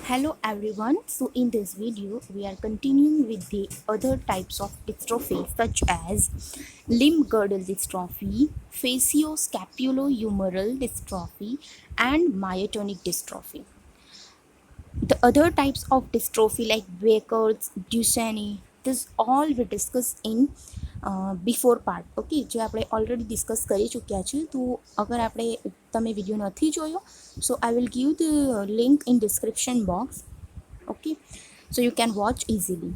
Hello everyone. So in this video we are continuing with the other types of dystrophy such as limb girdle dystrophy, facioscapulohumeral dystrophy and myotonic dystrophy. The other types of dystrophy like Becker's, Duchenne, this all we discussed in before part okay જે આપણે already discuss કરી ચૂક્યા છીએ. તો અગર આપણે તમે video નથી જોયો so I will give the link in description box. Okay, so you can watch easily.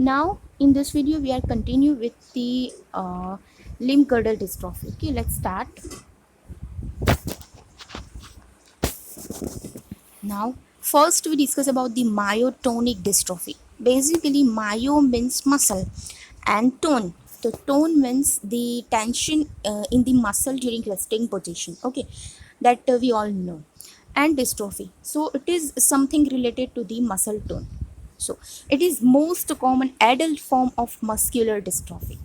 Now in this video we are continue with the limb girdle dystrophy. Okay, let's start. Now first we discuss about the myotonic dystrophy. Basically myo means muscle and tone. So tone means the tension in the muscle during resting position. Okay, that we all know. And dystrophy, so it is something related to the muscle tone. So it is most common adult form of muscular dystrophy.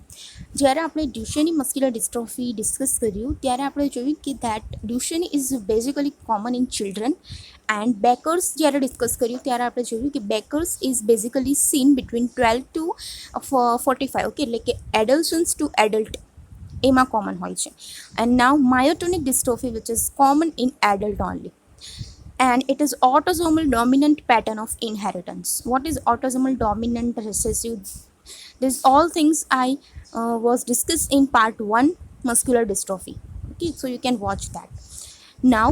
જ્યારે આપણે ડ્યુશેની muscular dystrophy discuss કર્યું ત્યારે આપણે જોયું કે that Duchenne is basically common in children and Becker's જ્યારે discuss કર્યું ત્યારે આપણે જોયું કે Becker's is basically seen between 12 to 45. Okay, એટલે કે એડલ્સન્સ ટુ એડલ્ટ એમાં કોમન હોય છે. And now myotonic dystrophy which is common in adult only, and it is autosomal dominant pattern of inheritance. What is autosomal dominant recessive? These all things I was discussed in part 1 muscular dystrophy. Okay, so you can watch that. Now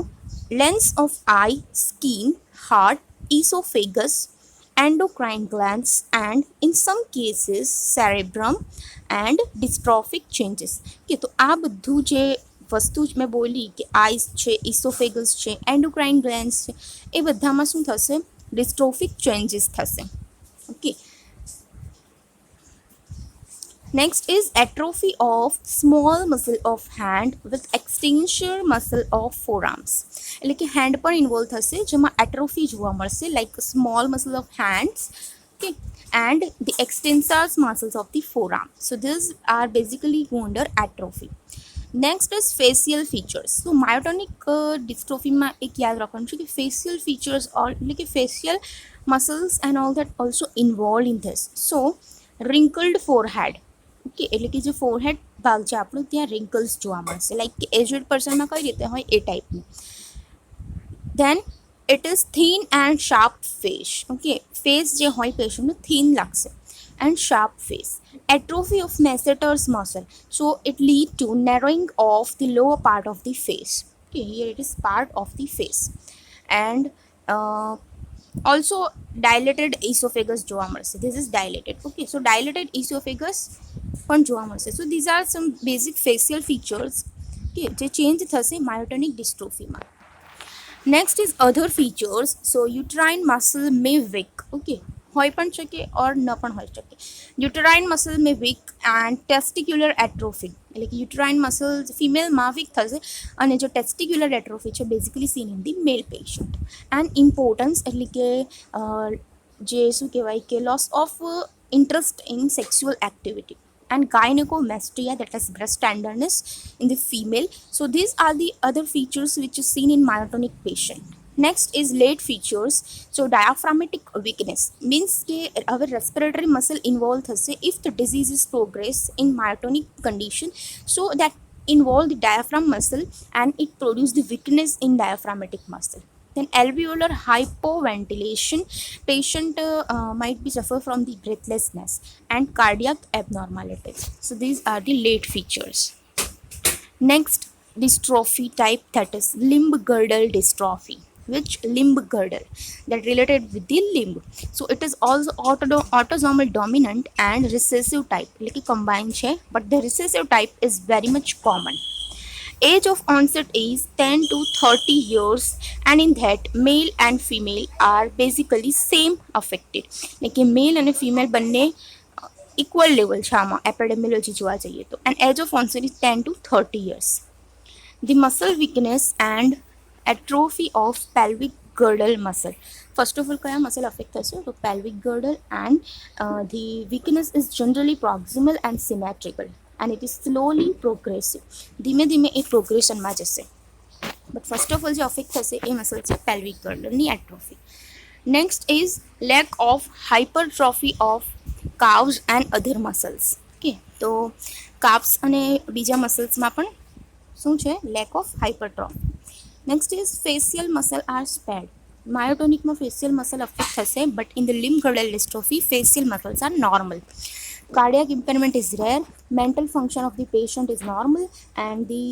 lens of eye, skin, heart, esophagus, endocrine glands and in some cases cerebrum and dystrophic changes. Okay, તો આ બધું જે વસ્તુ જ મેં બોલી કે ice છે, ઇસોફેગસ છે, એન્ડોક્રાઇન ગ્લેન્ડ્સ છે, એ બધામાં શું થશે? ડિસ્ટ્રોફિક ચેન્જીસ થશે. Okay, next is atrophy of small muscle of hand with extensor muscle of forearms. એટલે કે hand પણ ઇન્વોલ્વ થશે જેમાં એટ્રોફી જોવા મળશે, like small muscle of hands, okay, and the extensor muscles of the forearm. So these are basically go under atrophy. Next is facial features. So myotonic dystrophy માં એક યાદ રાખવાનું છે કે facial features all એટલે કે facial muscles and all that also involved in this. So wrinkled forehead. Okay, એટલે કે જે ફોરહેડ ભાગ છે આપણું ત્યાં રિંકલ્સ જોવા મળશે, લાઈક કે એજડ પર્સનમાં કઈ રીતે હોય એ ટાઈપનું. Then it is thin and sharp face. Okay, face જે હોય પેશન્ટનું થીન લાગશે and sharp face. Atrophy of masseter's muscle, so it lead to narrowing of the lower part of the face. Okay, here it is part of the face. And also dilated esophagus જોવા મળશે. This is dilated. Okay, so dilated esophagus પણ જોવા મળશે. So these are some basic facial features okay જે change થશે myotonic dystrophyમાં. Next is other features. So uterine muscle may weak. Okay, હોય પણ શકે ઓર ન પણ હોઈ શકે. Uterine muscle may weak and testicular atrophy, એટલે કે યુટરાઇન મસલ ફિમેલમાં વીક થશે અને જો ટેસ્ટિક્યુલર એટ્રોફી છે basically seen in the male patient. And importance એટલે કે જે શું કહેવાય કે loss of interest in sexual activity and gynecomastia, that is breast tenderness in the female. So these are the other features which is seen in myotonic patient. Next is late features. So diaphragmatic weakness means કે હવે respiratory muscle involved થશે if the disease is progress in myotonic condition, so that involve the diaphragm muscle and it produce the weakness in diaphragmatic muscle. Then alveolar hypoventilation, patient might be suffer from the breathlessness and cardiac abnormalities. So these are the late features. Next dystrophy type, that is limb girdle dystrophy. Which limb girdle? That related with the limb. So it is also autosomal dominant and recessive type, like combined છે, but the recessive type is very much common. Age of onset is 10 to 30 years and in that male and female are basically same affected. like male and female બંને equal level છે આમાં એપિડેમિયોલોજી જોવા જઈએ તો. and age of onset is 10 to 30 years. The muscle weakness and atrophy of pelvic girdle muscle. First of all કયા muscle affect થશે તો pelvic girdle, and the weakness is generally proximal and symmetrical and it is slowly progressive. ધીમે ધીમે એ પ્રોગ્રેશનમાં જશે. But first of all જે affect થશે એ મસલ છે પેલ્વિક ગર્ડલની atrophy. Next is lack of hypertrophy of calves and other muscles. Okay, તો calves અને બીજા મસલ્સમાં પણ શું છે, lack of hypertrophy. Next is facial muscle are spared. Myotonic facial muscle affect થશે, but in the limb girdle dystrophy facial muscles are normal. Cardiac impairment is rare. Mental function of the patient is normal, and the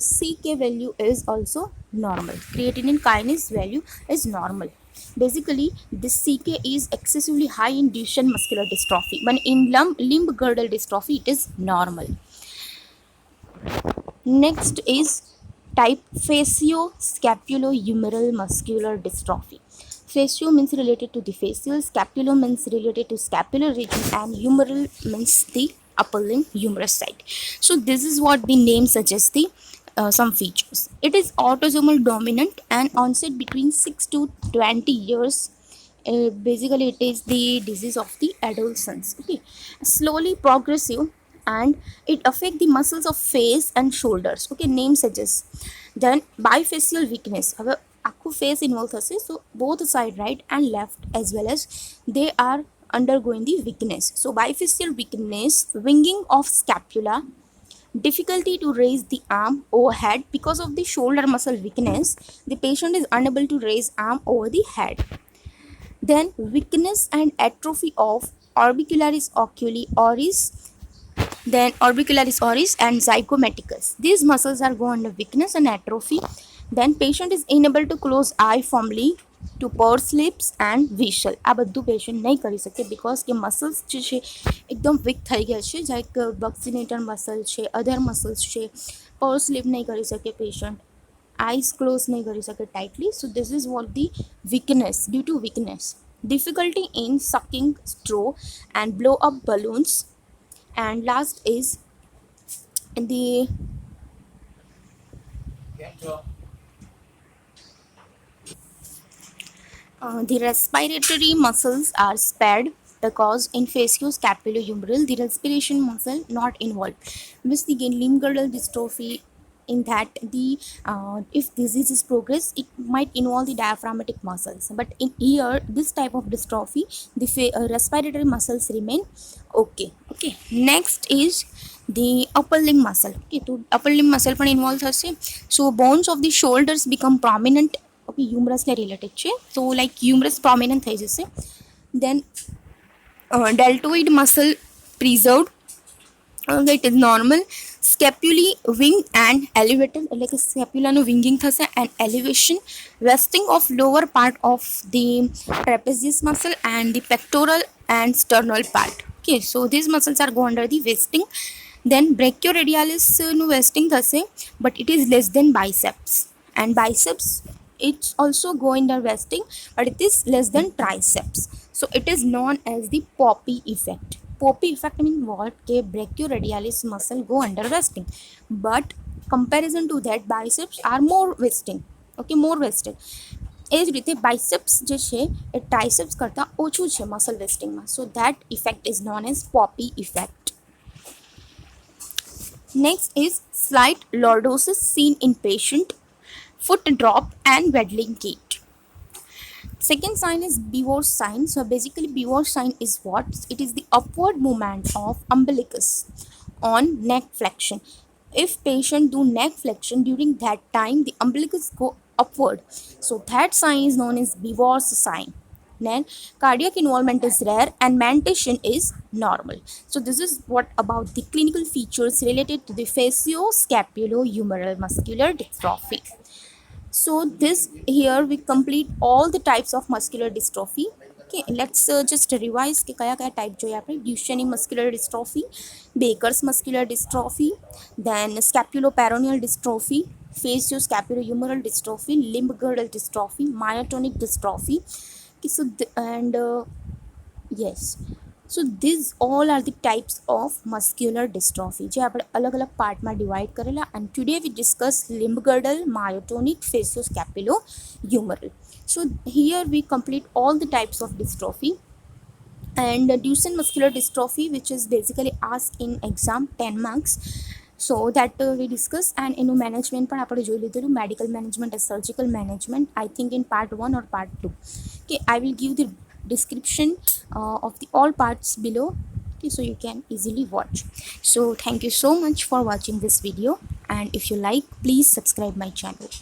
CK value is also normal. Creatinine kinase value is normal. Basically, this CK is excessively high in Duchenne muscular dystrophy, but in limb girdle dystrophy it is normal. Next is type facioscapulohumeral muscular dystrophy. Fascio means related to the facial, scapulo means related to scapular region, and humeral means the upper limb humerus side. So this is what the name suggests, the some features. It is autosomal dominant and onset between 6 to 20 years. Basically it is the disease of the adolescence. Okay, slowly progressive, and it affect the muscles of face and shoulders. Okay, name suggests. Then bifacial weakness, હવે આખું face involved થશે, so both side right and left as well as they are undergoing the weakness. So bifacial weakness, winging of scapula, difficulty to raise the arm overhead because of the shoulder muscle weakness. The patient is unable to raise arm over the head. Then weakness and atrophy of orbicularis oculi oris, then orbicularis oris and zygomaticus. These muscles are go under weakness and atrophy. Then patient is unable to close eye firmly, to purse lips and whistle. આ બધું patient નહીં કરી શકે because કે muscles જે છે એકદમ week થઈ ગયા છે, લાઈક બક્સિનેટર મસલ છે, અધર મસલ્સ છે, પર્સ લિપ નહીં કરી શકે પેશન્ટ, eyes close नहीं कर सके tightly. So this is what the weakness, due to weakness. Difficulty in sucking straw and blow up balloons. And last is the the respiratory muscles are spared because in facioscapulohumeral the respiration muscle not involved. With the limb girdle dystrophy, in that the if disease is progress, it might involve the diaphragmatic muscles, but in here this type of dystrophy the respiratory muscles remain okay. Okay, next is the upper limb muscle. Okay, to upper limb muscle પણ involved થશે. So bones of the shoulders become prominent. Okay, humerus ને related છે, so like humerus prominent થઈ જશે. Then deltoid muscle preserved, it is normal. Scapulae wing and elevated, એટલે કે સ્કેપ્યુલાનું વિંગિંગ થશે and elevation. Resting of lower part of the trapezius muscle and the pectoral and sternal part. Okay, so these muscles are go under the vesting. Then brachioradialis નું vesting થશે, but it is less than biceps, and biceps it's also go under vesting, but it is less than triceps. So it is known as the Poppy effect. Poppy effect means what? કે brachioradialis muscle go under vesting, but comparison to that biceps are more vesting. Okay, more vested. એ જ રીતે biceps જે છે એ triceps કરતાં ઓછું છે muscle vestingમાં, so that effect is known as Poppy effect. Next is slight lordosis seen in patient, foot drop and waddling gait. Second sign is Beaver's sign. So basically Beaver's sign is what? It is the upward movement of umbilicus on neck flexion. If patient do neck flexion, during that time the umbilicus go upward, so that sign is known as Beaver's sign. Then cardiac involvement is rare and mentation is normal. So this is what about the clinical features related to the facioscapulohumeral muscular dystrophy. So this here we complete all the types of muscular dystrophy. Okay, let's just revise કે કયા કયા type જોઈએ આપણે. Duchenne muscular dystrophy, Baker's muscular dystrophy, then scapuloperoneal dystrophy, facioscapulohumeral dystrophy, limb girdle dystrophy, myotonic dystrophy. Okay, so yes, so these all are the types of muscular dystrophy જે આપણે અલગ અલગ પાર્ટમાં divide કરેલા. and today we discuss limb girdle, myotonic, facioscapulohumeral. So here we complete all the types of dystrophy. And Duchenne muscular dystrophy, which is basically asked in exam 10 marks, so that we discuss and એનું management પણ આપણે જોઈ લીધેલું, medical management and surgical management, I think in part 1 or part 2. કે આઈ will give the description of the all parts below, okay, so you can easily watch. So thank you so much for watching this video, and if you like, please subscribe my channel.